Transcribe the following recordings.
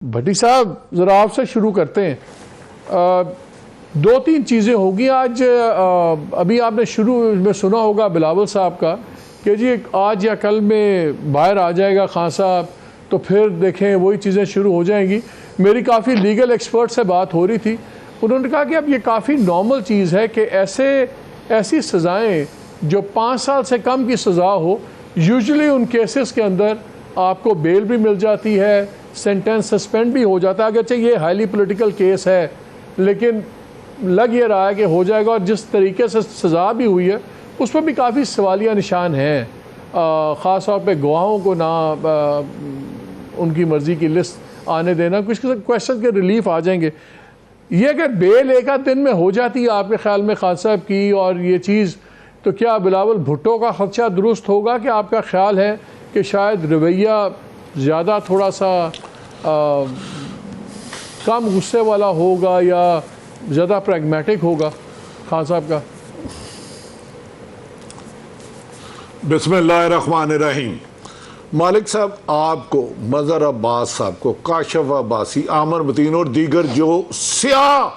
भट्टी साहब ज़रा आपसे शुरू करते हैं। दो तीन चीज़ें होगी आज। अभी आपने शुरू में सुना होगा बिलावल साहब का कि जी आज या कल में बाहर आ जाएगा खान साहब, तो फिर देखें वही चीज़ें शुरू हो जाएंगी। मेरी काफ़ी लीगल एक्सपर्ट से बात हो रही थी, उन्होंने कहा कि अब ये काफ़ी नॉर्मल चीज़ है कि ऐसी सज़ाएँ जो 5 साल से कम की सज़ा हो, यूजुअली उन केसेस के अंदर आपको बेल भी मिल जाती है, सेंटेंस सस्पेंड भी हो जाता है। अगरचे ये हाईली पॉलिटिकल केस है, लेकिन लग ये रहा है कि हो जाएगा। और जिस तरीके से सज़ा भी हुई है उस पर भी काफ़ी सवालिया निशान हैं। ख़ास तौर पे गवाहों को ना उनकी मर्ज़ी की लिस्ट आने देना, कुछ क्वेश्चन के रिलीफ आ जाएंगे। ये अगर बेल एक आध दिन में हो जाती है आपके ख्याल में खान साहब की और ये चीज़, तो क्या बिलावल भुट्टो का खदशा दुरुस्त होगा कि आपका ख्याल है कि शायद रवैया ज़्यादा थोड़ा सा कम गुस्से वाला होगा या ज़्यादा प्रैग्मेटिक होगा खान साहब का? बिस्मिल्लाहिर्रहमानिर्रहीम। मालिक साहब आपको, मज़हर अब्बास साहब को, काशिफ अब्बासी, आमर मतीन और दीगर जो स्याह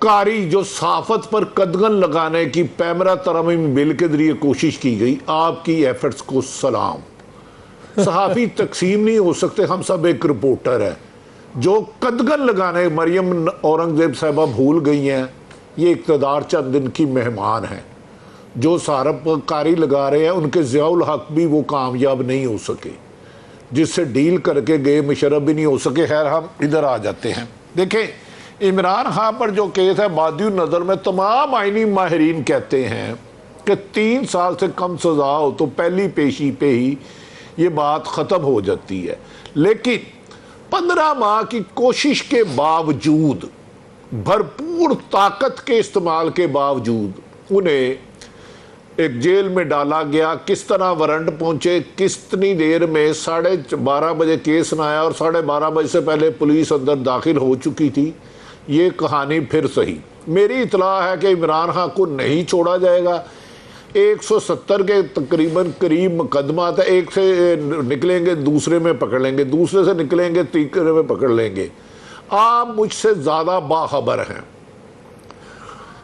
कारी जो सहाफ़त पर कदगन लगाने की पैमरा तरमीम बिल के जरिए कोशिश की गई, आपकी एफर्ट्स को सलाम। सहाफ़ी तकसीम नहीं हो सकते, हम सब एक रिपोर्टर है। जो कदगन लगाने मरियम औरंगज़ेब साहबा भूल गई हैं, ये इक़्तिदार चंद दिन की मेहमान हैं। जो सारबकारी लगा रहे हैं उनके ज़ियाउल हक भी वो कामयाब नहीं हो सके, जिससे डील करके गए मुशर्रफ भी नहीं हो सके। खैर हम इधर आ जाते हैं। देखें, इमरान खान पर जो केस है बादियो नज़र में तमाम आइनी माहिरीन कहते हैं कि 3 साल से कम सज़ा हो तो पहली पेशी पे ही ये बात ख़त्म हो जाती है। लेकिन 15 माह की कोशिश के बावजूद, भरपूर ताकत के इस्तेमाल के बावजूद उन्हें एक जेल में डाला गया। किस तरह वारंट पहुंचे, कितनी देर में, 12:30 बजे केस न आया और 12:30 बजे से पहले पुलिस अंदर दाखिल हो चुकी थी। ये कहानी फिर सही। मेरी इतला है कि इमरान खान को नहीं छोड़ा जाएगा। 170 के तकरीबन करीब मुकदमा था। एक से निकलेंगे दूसरे में पकड़ लेंगे, दूसरे से निकलेंगे तीसरे में पकड़ लेंगे। आप मुझसे ज़्यादा बाखबर हैं।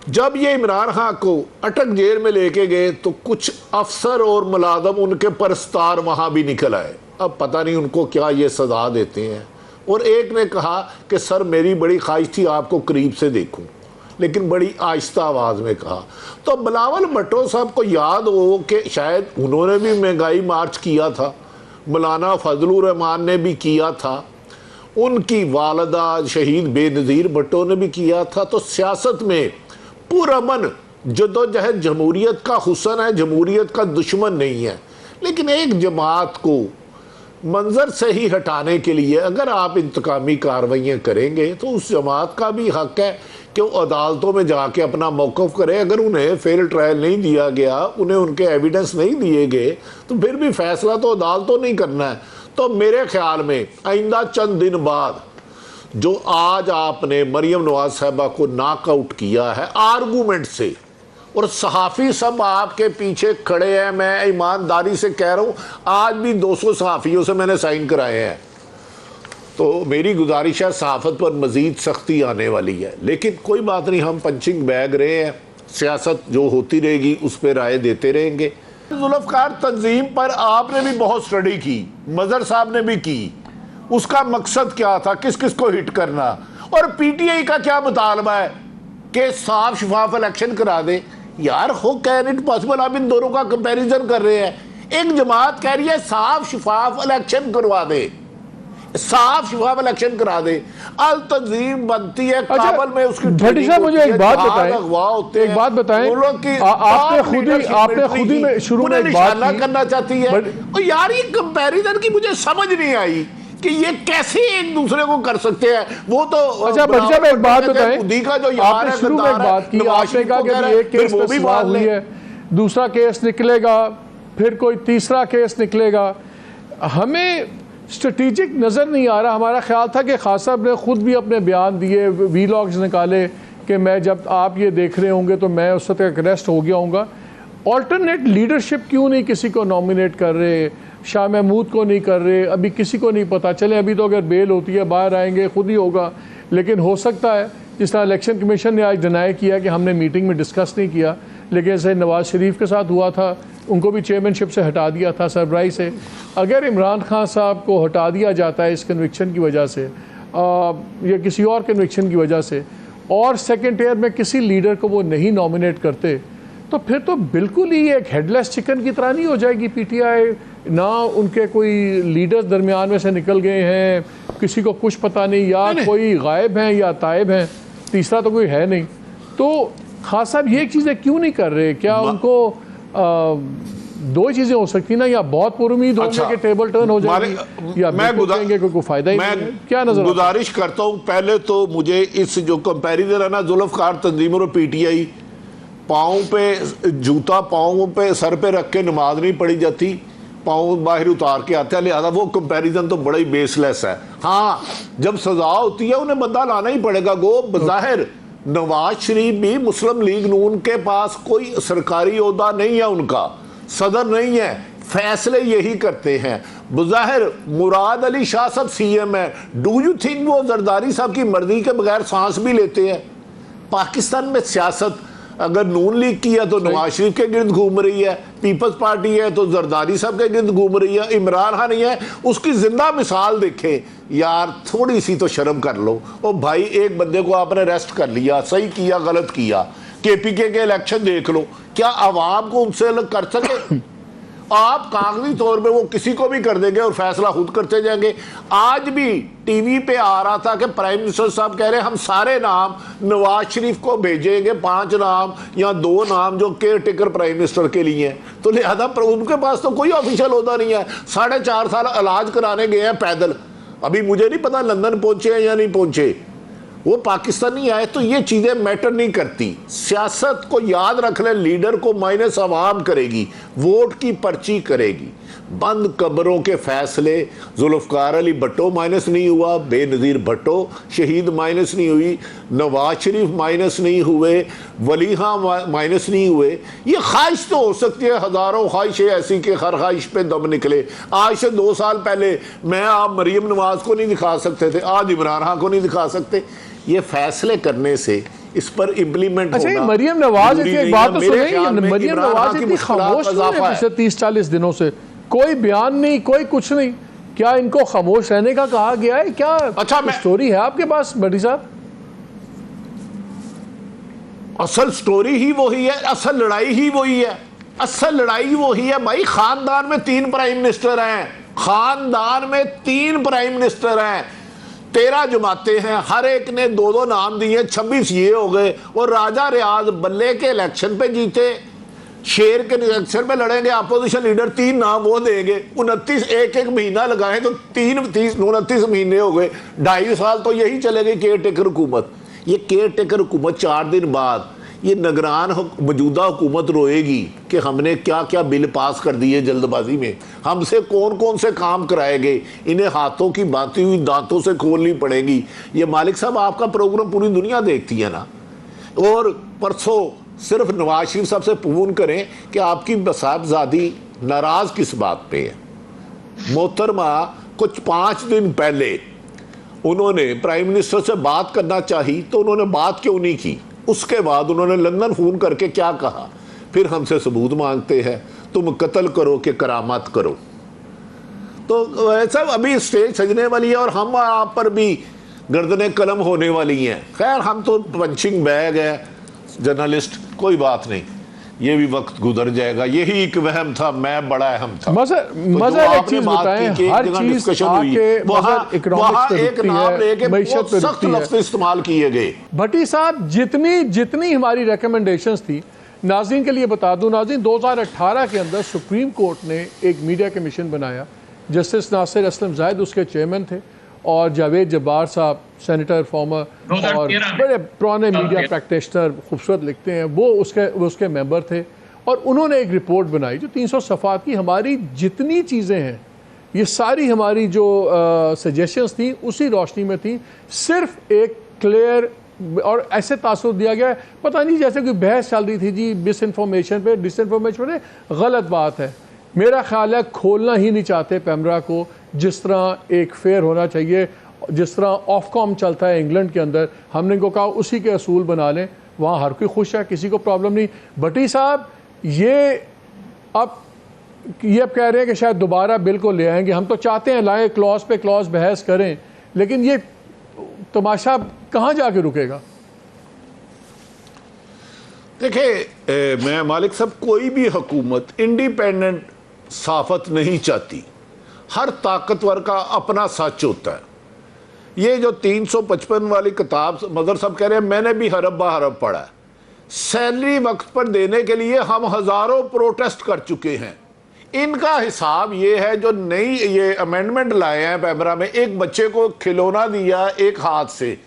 जब ये इमरान खान को अटक जेल में लेके गए तो कुछ अफसर और मुलाजम उनके परस्तार वहाँ भी निकल आए। अब पता नहीं उनको क्या ये सज़ा देते हैं। और एक ने कहा कि सर मेरी बड़ी ख्वाहिश थी आपको करीब से देखूं, लेकिन बड़ी आहिस्ता आवाज़ में कहा। तो बिलावल भुट्टो साहब को याद हो कि शायद उन्होंने भी महंगाई मार्च किया था, मौलाना फजलुर रहमान ने भी किया था, उनकी वालदा शहीद बेनज़ीर भुट्टो ने भी किया था। तो सियासत में पुरअमन जदोजहद जमहूरियत का हुसन है, जमहूरियत का दुश्मन नहीं है। लेकिन एक जमात को मंजर से ही हटाने के लिए अगर आप इंतकामी कार्रवाइयाँ करेंगे तो उस जमात का भी हक है कि वो अदालतों में जाके अपना मौक़िफ़ करे। अगर उन्हें फेयर ट्रायल नहीं दिया गया, उन्हें उनके एविडेंस नहीं दिए गए, तो फिर भी फैसला तो अदालतों नहीं करना है। तो मेरे ख्याल में आइंदा चंद दिन बाद जो आज आपने मरियम नवाज साहबा को नॉकआउट किया है आर्गूमेंट से, और सहाफ़ी सब आपके पीछे खड़े हैं, मैं ईमानदारी से कह रहा हूँ, आज भी 200 सहाफ़ियों से मैंने साइन कराए हैं। तो मेरी गुजारिश है सहाफ़त पर मज़ीद सख्ती आने वाली है। लेकिन कोई बात नहीं, हम पंचिंग बैग रहे हैं, सियासत जो होती रहेगी उस पर राय देते रहेंगे। जुल्फ़िकार तंजीम पर आपने भी बहुत स्टडी की, मज़हर साहब ने भी की। उसका मकसद क्या था, किस किस को हिट करना, और पीटीआई का क्या मुतालबा है कि साफ शफाफ इलेक्शन करा दे। यार हो कैन इट पॉसिबल? आप इन दोनों का कंपैरिजन कर रहे हैं। एक जमात कह रही है साफ शफाफ इलेक्शन करवा दे, साफ शफाफ इलेक्शन करा दे। अल तंजीम बनती है काबल में, उसकी भट्टी साहब मुझे एक बात बताएं, एक बात बताएं, आपने खुद ही में शुरू में एक बात करना चाहती है। और यार ये कंपैरिजन की मुझे समझ नहीं आई कि ये कैसे एक दूसरे को कर सकते हैं। वो तो अच्छा भट्टी साहब एक बात बताएं, का जो यार आपने शुरू में एक बात की, आपने कहा कि एक केस पे सज़ा हुई है, दूसरा केस निकलेगा, फिर कोई तीसरा केस निकलेगा। हमें स्ट्रेटेजिक नज़र नहीं आ रहा। हमारा ख्याल था कि खान साहब ने खुद भी अपने बयान दिए, वीलॉग्स निकाले कि मैं जब आप ये देख रहे होंगे तो मैं उस वक्त अरेस्ट हो गया हूँगा। ऑल्टरनेट लीडरशिप क्यों नहीं किसी को नॉमिनेट कर रहे? शाह महमूद को नहीं कर रहे, अभी किसी को नहीं पता चले, अभी तो अगर बेल होती है बाहर आएंगे खुद ही होगा। लेकिन हो सकता है जिस तरह इलेक्शन कमीशन ने आज डिनाई किया कि हमने मीटिंग में डिस्कस नहीं किया, लेकिन जैसे नवाज़ शरीफ के साथ हुआ था, उनको भी चेयरमैनशिप से हटा दिया था सरबराही से। अगर इमरान खान साहब को हटा दिया जाता है इस कन्विक्शन की वजह से या किसी और कन्विक्शन की वजह से, और सेकेंड ईयर में किसी लीडर को वो नहीं नॉमिनेट करते, तो फिर तो बिल्कुल ही एक हेडलेस चिकन की तरह नहीं हो जाएगी पीटीआई। ना उनके कोई लीडर्स दरमियान में से निकल गए हैं, किसी को कुछ पता नहीं, या कोई गायब हैं या तायब हैं, तीसरा तो कोई है नहीं। तो खान साहब ये चीज़ें क्यों नहीं कर रहे? क्या उनको दो ही चीज़ें हो सकती ना, या बहुत पुरुमीद होंगे कि टेबल टर्न हो जाएगी, या मैं कहेंगे कोई फायदा ही नहीं है। क्या नजर गुजारिश करता हूँ, पहले तो मुझे इस जो कंपैरिजन है ना जुल्फकार तंजीम और पीटीआई, पाँव पे जूता पाँव पे सर पे रख के नमाज नहीं पढ़ी जाती, पाँव बाहर उतार के आते हैं, लिहाजा वो कंपैरिजन तो बड़ा ही बेसलेस है। हाँ, जब सजा होती है उन्हें बंदा लाना ही पड़ेगा। गो बज़ाहिर नवाज शरीफ भी मुस्लिम लीग नून के पास कोई सरकारी ओहदा नहीं है, उनका सदर नहीं है, फैसले यही करते हैं। बज़ाहिर मुराद अली शाह साहब सीएम है, डू यू थिंक वो जरदारी साहब की मर्जी के बगैर सांस भी लेते हैं? पाकिस्तान में सियासत अगर नून लीग की है तो नवाज शरीफ के गिर्द घूम रही है, पीपल्स पार्टी है तो जरदारी साहब के गिर्द घूम रही है, इमरान खान नहीं है, उसकी जिंदा मिसाल देखें यार, थोड़ी सी तो शर्म कर लो। ओ भाई, एक बंदे को आपने अरेस्ट कर लिया, सही किया गलत किया, केपीके के इलेक्शन देख लो, क्या आवाम को उनसे अलग कर सके? आप कागजी तौर पे वो किसी को भी कर देंगे और फैसला खुद करते जाएंगे। आज भी टीवी पे आ रहा था कि प्राइम मिनिस्टर साहब कह रहे हैं हम सारे नाम नवाज शरीफ को भेजेंगे, 5 नाम या 2 नाम जो केयर टेकर प्राइम मिनिस्टर के लिए हैं, तो लिहाजा उनके पास तो कोई ऑफिशियल ओहदा नहीं है। 4.5 साल इलाज कराने गए हैं पैदल, अभी मुझे नहीं पता लंदन पहुंचे हैं या नहीं पहुंचे, वो पाकिस्तानी आए। तो ये चीज़ें मैटर नहीं करती। सियासत को याद रख ले, लीडर को माइनस आवाम करेगी, वोट की पर्ची करेगी। बंद कब्रों के फैसले, जुल्फकार अली भट्टो माइनस नहीं हुआ, बेनज़ीर भट्टो शहीद माइनस नहीं हुई, नवाज शरीफ माइनस नहीं हुए, वली खां माइनस नहीं हुए। ये ख्वाहिश तो हो सकती है, हज़ारों ख्वाहिशें ऐसी कि हर ख्वाहिश पे दम निकले। आज से 2 साल पहले मैं आप मरीम नवाज को नहीं दिखा सकते थे, आज इमरान खान को नहीं दिखा सकते। ये फैसले करने से इस पर इम्प्लीमेंट अच्छा, होना मरियम नवाज की एक बात तो सुनिए, मरियम नवाज इतनी खामोश पिछले 30-40 दिनों से, कोई बयान नहीं, कोई कुछ नहीं, क्या इनको खामोश रहने का कहा गया है? क्या अच्छा स्टोरी है आपके पास बड़ी साहब? असल स्टोरी ही वही है, असल लड़ाई ही वही है, असल लड़ाई वही है भाई। खानदान में 3 प्राइम मिनिस्टर हैं, खानदान में 3 प्राइम मिनिस्टर हैं, 13 जमाते हैं, हर एक ने 2-2 नाम दिए, 26 ये हो गए। और राजा रियाज बल्ले के इलेक्शन पे जीते, शेर के इलेक्शन पे लड़ेंगे, अपोजिशन लीडर 3 नाम वो देंगे, 29 एक महीना लगाए तो 29 महीने हो गए, 2.5 साल तो यही चलेगी केयर टेकर हुकूमत। ये केयर टेकर हुकूमत 4 दिन बाद ये निगरान मौजूदा हुकूमत रोएगी कि हमने क्या क्या बिल पास कर दिए जल्दबाजी में, हमसे कौन कौन से काम कराए गए, इन्हें हाथों की बाती हुई दांतों से खोलनी पड़ेगी। ये मालिक साहब आपका प्रोग्राम पूरी दुनिया देखती है ना, और परसों सिर्फ नवाज शरीफ साहब से पून करें कि आपकी साहबजादी नाराज़ किस बात पे है। मोहतरमा कुछ 5 दिन पहले उन्होंने प्राइम मिनिस्टर से बात करना चाहिए तो उन्होंने बात क्यों नहीं की? उसके बाद उन्होंने लंदन फोन करके क्या कहा? फिर हमसे सबूत मांगते हैं, तुम कत्ल करो कि करामात करो। तो ऐसा अभी स्टेज सजने वाली है और हम आप पर भी गर्दने कलम होने वाली हैं। खैर, हम तो पंचिंग बैग है, जर्नलिस्ट, कोई बात नहीं, ये भी वक्त गुजर जाएगा। यही एक वहम था, मैं बड़ा अहम था। मज़ा एक चीज बताएं, हर चीज आके वहाँ एक नाम लेके बहुत सख्त लफ्ज़ इस्तेमाल किए गए। भट्टी साहब, जितनी हमारी रिकमेंडेशंस थी, नाज़रीन के लिए बता दूं, नाज़रीन 2018 के अंदर सुप्रीम कोर्ट ने एक मीडिया कमीशन बनाया, जस्टिस नासिर असलम जाहिद उसके चेयरमैन थे, और जावेद जब्बार साहब सेनेटर फॉर्मर और बड़े पुराने मीडिया प्रैक्टिशनर, खूबसूरत लिखते हैं, वो उसके मेंबर थे। और उन्होंने एक रिपोर्ट बनाई जो 300 सफ़ात की, हमारी जितनी चीज़ें हैं ये सारी हमारी जो सजेशंस थी उसी रोशनी में थी। सिर्फ एक क्लियर और ऐसे तासुर दिया गया, पता नहीं जैसे कोई बहस चल रही थी जी मिस इन्फॉर्मेशन पे, डिस इन्फॉर्मेशन पे, गलत बात है। मेरा ख्याल है खोलना ही नहीं चाहते पैमरा को, जिस तरह एक फेयर होना चाहिए, जिस तरह ऑफकॉम चलता है इंग्लैंड के अंदर। हमने इनको कहा उसी के असूल बना लें, वहाँ हर कोई खुश है, किसी को प्रॉब्लम नहीं। भट्टी साहब ये अब कह रहे हैं कि शायद दोबारा बिल को ले आएंगे, हम तो चाहते हैं लाएं, क्लॉज पे क्लॉज बहस करें, लेकिन ये तमाशा कहाँ जाके रुकेगा? देखिए मैं मालिक साहब, कोई भी हुकूमत इंडिपेंडेंट साफत नहीं चाहती, हर ताकतवर का अपना सच होता है। ये जो 355 वाली किताब मदर साहब कह रहे हैं, मैंने भी हरब बा हरब पढ़ा है। सैलरी वक्त पर देने के लिए हम हजारों प्रोटेस्ट कर चुके हैं। इनका हिसाब ये है, जो नई ये अमेंडमेंट लाए हैं पैमरा में, एक बच्चे को खिलौना दिया एक हाथ से,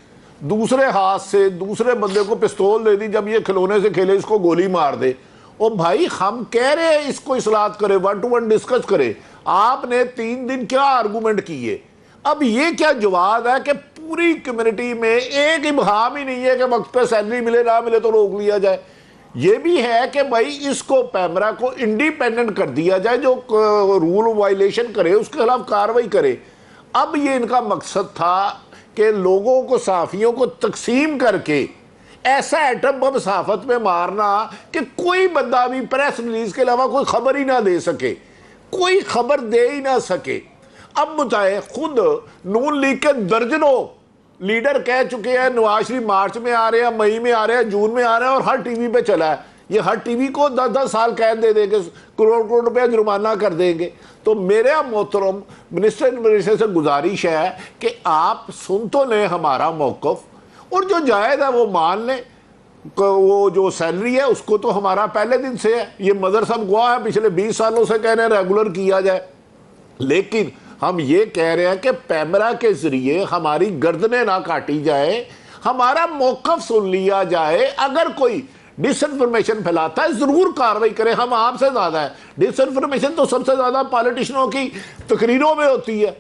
दूसरे हाथ से दूसरे बंदे को पिस्तौल दे दी, जब ये खिलौने से खेले इसको गोली मार दे। ओ भाई, हम कह रहे हैं इसको इस्लाहत करे, 1 to 1 डिस्कस करे। आपने 3 दिन क्या आर्गूमेंट किए? अब ये क्या जवाब है कि पूरी कम्युनिटी में एक इब्हाम ही नहीं है कि वक्त पे सैलरी मिले ना मिले तो रोक लिया जाए। ये भी है कि भाई इसको पैमरा को इंडिपेंडेंट कर दिया जाए, जो रूल वायलेशन करे उसके खिलाफ कार्रवाई करे। अब ये इनका मकसद था कि लोगों को, साफियों को तकसीम करके ऐसा एटम बम सहाफत में मारना कि कोई बंदा भी प्रेस रिलीज के अलावा कोई खबर ही ना दे सके, कोई खबर दे ही ना सके। अब बताए, खुद नून लीग के दर्जनों लीडर कह चुके हैं नवाज शरीफ मार्च में आ रहे हैं, मई में आ रहे हैं, जून में आ रहे हैं, और हर टीवी पे चला है। ये हर टीवी को 10-10 साल कैद दे देंगे, करोड़ रुपया जुर्माना कर देंगे। तो मेरे मोहतरम मिनिस्टर इन्फॉर्मेशन से गुजारिश है कि आप सुन तो लें हमारा मौक़िफ़, और जो जायज़ है वो मान लें। वो जो सैलरी है उसको तो हमारा पहले दिन से है, ये मदर साहब गवाह है, पिछले 20 सालों से कह रहे हैं रेगुलर किया जाए। लेकिन हम ये कह रहे हैं कि पैमरा के जरिए हमारी गर्दनें ना काटी जाए, हमारा मौक़िफ़ सुन लिया जाए। अगर कोई डिसइंफॉर्मेशन फैलाता है जरूर कार्रवाई करें, हम आपसे ज़्यादा है। डिसइंफॉर्मेशन तो सबसे ज़्यादा पॉलिटिशियनों की तकरीरों में होती है।